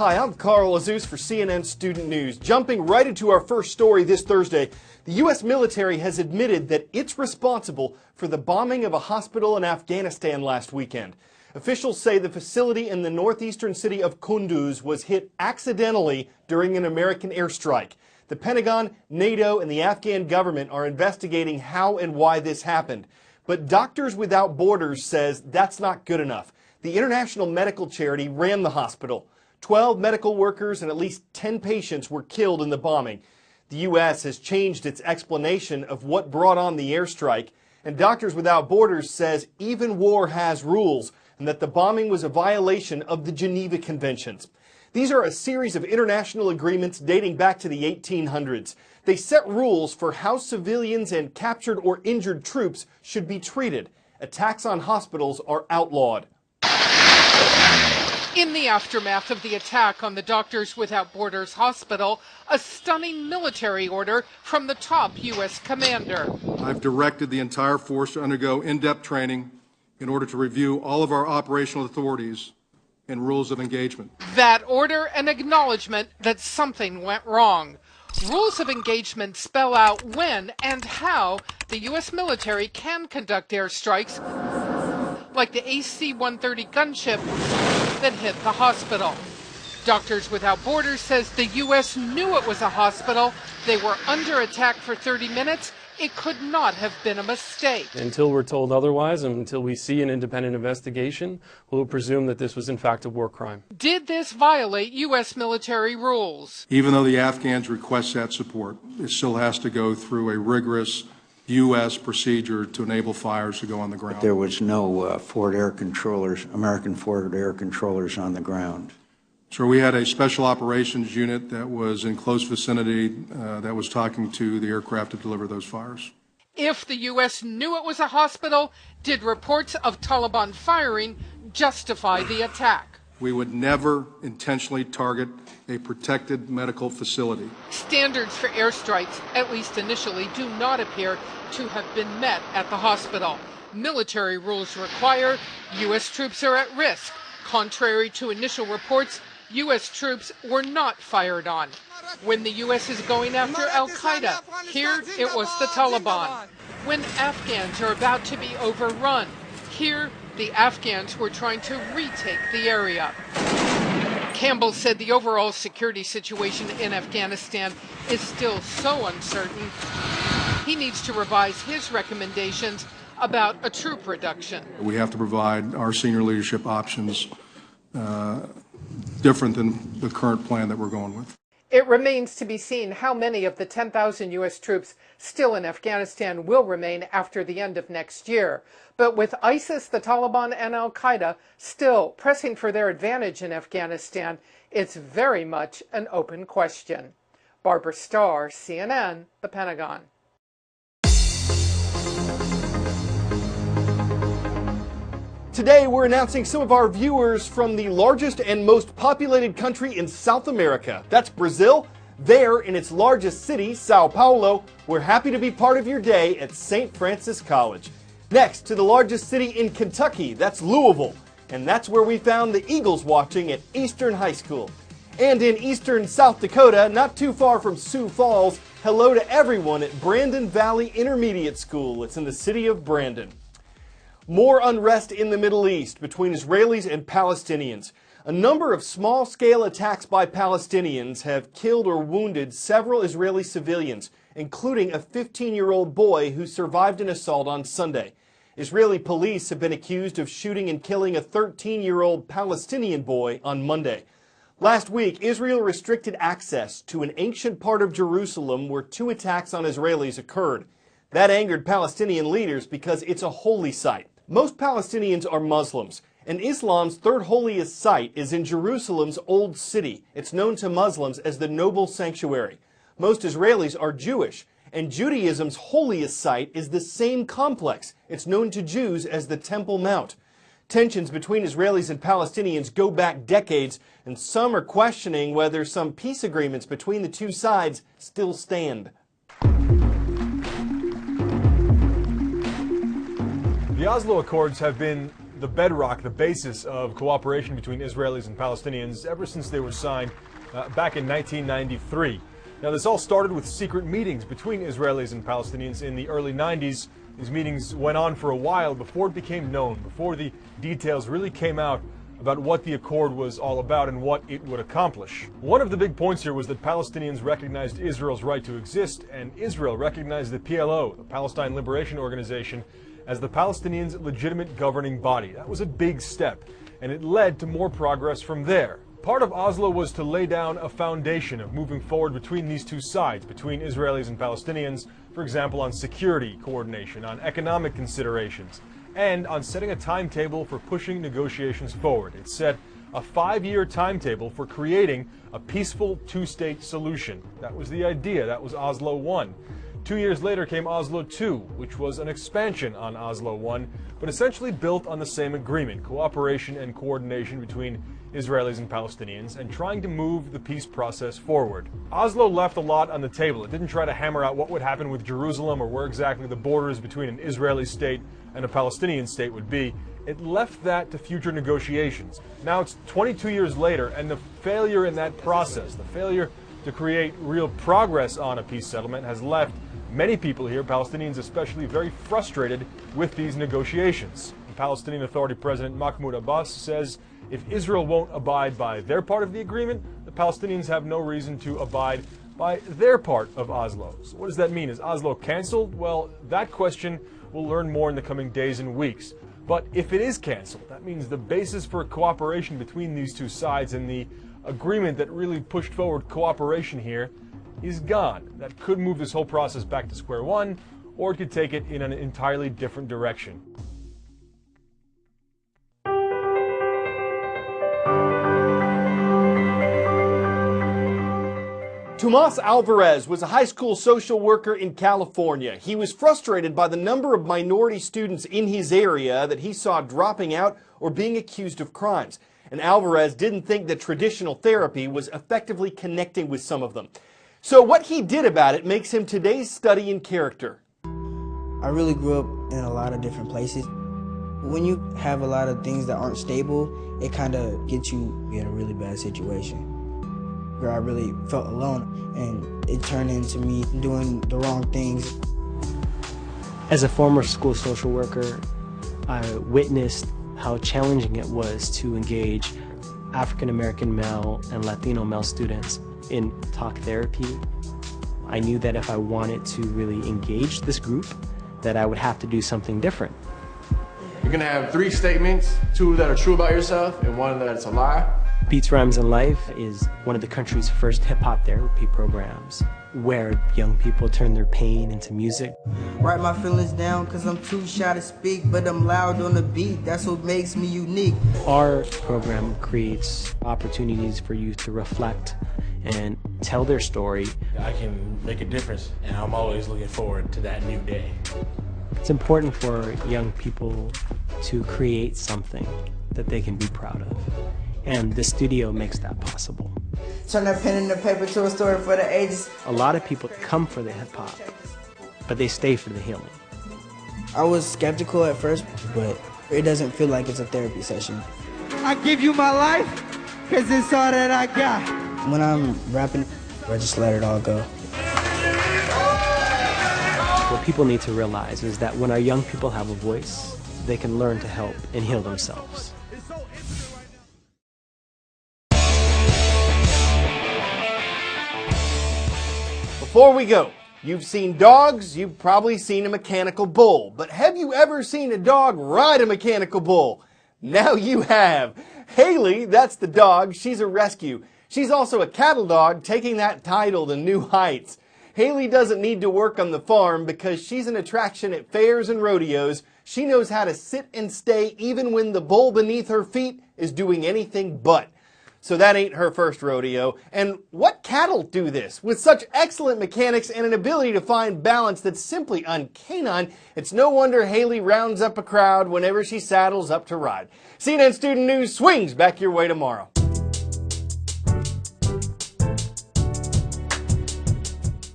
Hi, I'm Carl Azus for CNN Student News. Jumping right into our first story this Thursday, the U.S. military has admitted that it's responsible for the bombing of a hospital in Afghanistan last weekend. Officials say the facility in the northeastern city of Kunduz was hit accidentally during an American airstrike. The Pentagon, NATO, and the Afghan government are investigating how and why this happened. But Doctors Without Borders says that's not good enough. The international medical charity ran the hospital. 12 medical workers and at least 10 patients were killed in the bombing. The U.S. has changed its explanation of what brought on the airstrike, and Doctors Without Borders says even war has rules and that the bombing was a violation of the Geneva Conventions. These are a series of international agreements dating back to the 1800s. They set rules for how civilians and captured or injured troops should be treated. Attacks on hospitals are outlawed. In the aftermath of the attack on the Doctors Without Borders hospital, a stunning military order from the top U.S. commander. I've directed the entire force to undergo in-depth training in order to review all of our operational authorities and rules of engagement. That order an acknowledgement that something went wrong. Rules of engagement spell out when and how the U.S. military can conduct airstrikes like the AC-130 gunship that hit the hospital. Doctors Without Borders says the U.S. knew it was a hospital. They were under attack for 30 minutes. It could not have been a mistake. Until we're told otherwise, and until we see an independent investigation, we'll presume that this was in fact a war crime. Did this violate U.S. military rules? Even though the Afghans request that support, it still has to go through a rigorous U.S. procedure to enable fires to go on the ground. There was no Ford air controllers, American Ford air controllers on the ground. So we had a special operations unit that was in close vicinity that was talking to the aircraft to deliver those fires. If the U.S. knew it was a hospital, did reports of Taliban firing justify the attack? We would never intentionally target a protected medical facility. Standards for airstrikes, at least initially, do not appear to have been met at the hospital. Military rules require U.S. troops are at risk. Contrary to initial reports, U.S. troops were not fired on. When the U.S. is going after al-Qaeda, here it was the Taliban. When Afghans are about to be overrun, here the Afghans were trying to retake the area. Campbell said the overall security situation in Afghanistan is still so uncertain, he needs to revise his recommendations about a troop reduction. We have to provide our senior leadership options different than the current plan that we're going with. It remains to be seen how many of the 10,000 U.S. troops still in Afghanistan will remain after the end of next year. But with ISIS, the Taliban, and al-Qaeda still pressing for their advantage in Afghanistan, it's very much an open question. Barbara Starr, CNN, The Pentagon. Today, we're announcing some of our viewers from the largest and most populated country in South America. That's Brazil. There, in its largest city, Sao Paulo, we're happy to be part of your day at St. Francis College. Next, to the largest city in Kentucky, that's Louisville. And that's where we found the Eagles watching at Eastern High School. And in eastern South Dakota, not too far from Sioux Falls, hello to everyone at Brandon Valley Intermediate School. It's in the city of Brandon. More unrest in the Middle East between Israelis and Palestinians. A number of small-scale attacks by Palestinians have killed or wounded several Israeli civilians, including a 15-year-old boy who survived an assault on Sunday. Israeli police have been accused of shooting and killing a 13-year-old Palestinian boy on Monday. Last week, Israel restricted access to an ancient part of Jerusalem where 2 attacks on Israelis occurred. That angered Palestinian leaders because it's a holy site. Most Palestinians are Muslims, and Islam's third holiest site is in Jerusalem's Old City. It's known to Muslims as the Noble Sanctuary. Most Israelis are Jewish, and Judaism's holiest site is the same complex. It's known to Jews as the Temple Mount. Tensions between Israelis and Palestinians go back decades, and some are questioning whether some peace agreements between the two sides still stand. The Oslo Accords have been the bedrock, the basis of cooperation between Israelis and Palestinians ever since they were signed back in 1993. Now, this all started with secret meetings between Israelis and Palestinians in the early 90s. These meetings went on for a while before it became known, before the details really came out about what the accord was all about and what it would accomplish. One of the big points here was that Palestinians recognized Israel's right to exist, and Israel recognized the PLO, the Palestine Liberation Organization, as the Palestinians' legitimate governing body. That was a big step, and it led to more progress from there. Part of Oslo was to lay down a foundation of moving forward between these two sides, between Israelis and Palestinians, for example, on security coordination, on economic considerations, and on setting a timetable for pushing negotiations forward. It set a 5-year timetable for creating a peaceful two-state solution. That was the idea. That was Oslo 1. 2 years later came Oslo 2, which was an expansion on Oslo 1, but essentially built on the same agreement, cooperation and coordination between Israelis and Palestinians, and trying to move the peace process forward. Oslo left a lot on the table. It didn't try to hammer out what would happen with Jerusalem or where exactly the borders between an Israeli state and a Palestinian state would be. It left that to future negotiations. Now it's 22 years later, and the failure in that process, the failure to create real progress on a peace settlement, has left many people here, Palestinians especially, very frustrated with these negotiations. The Palestinian Authority President Mahmoud Abbas says if Israel won't abide by their part of the agreement, the Palestinians have no reason to abide by their part of Oslo. So what does that mean? Is Oslo canceled? Well, that question we'll learn more in the coming days and weeks. But if it is canceled, that means the basis for cooperation between these two sides and the agreement that really pushed forward cooperation here is gone. That could move this whole process back to square one, or it could take it in an entirely different direction. Tomas Alvarez was a high school social worker in California. He was frustrated by the number of minority students in his area that he saw dropping out or being accused of crimes. And Alvarez didn't think that traditional therapy was effectively connecting with some of them. So what he did about it makes him today's study in character. I really grew up in a lot of different places. When you have a lot of things that aren't stable, it kind of gets you in a really bad situation. Where I really felt alone, and it turned into me doing the wrong things. As a former school social worker, I witnessed how challenging it was to engage African American male and Latino male students in talk therapy. I knew that if I wanted to really engage this group, that I would have to do something different. You're gonna have 3 statements, 2 that are true about yourself and 1 that's a lie. Beats, Rhymes, and Life is one of the country's first hip-hop therapy programs where young people turn their pain into music. Write my feelings down cause I'm too shy to speak, but I'm loud on the beat, that's what makes me unique. Our program creates opportunities for youth to reflect and tell their story. I can make a difference, and I'm always looking forward to that new day. It's important for young people to create something that they can be proud of. And the studio makes that possible. Turn that pen and the paper to a story for the ages. A lot of people come for the hip-hop, but they stay for the healing. I was skeptical at first, but it doesn't feel like it's a therapy session. I give you my life, cause it's all that I got. When I'm rapping, I just let it all go. What people need to realize is that when our young people have a voice, they can learn to help and heal themselves. Before we go, you've seen dogs, you've probably seen a mechanical bull, but have you ever seen a dog ride a mechanical bull? Now you have. Haley, that's the dog, she's a rescue. She's also a cattle dog, taking that title to new heights. Haley doesn't need to work on the farm because she's an attraction at fairs and rodeos. She knows how to sit and stay even when the bull beneath her feet is doing anything but. So that ain't her first rodeo. And what cattle do this? With such excellent mechanics and an ability to find balance that's simply uncanine, it's no wonder Haley rounds up a crowd whenever she saddles up to ride. CNN Student News swings back your way tomorrow.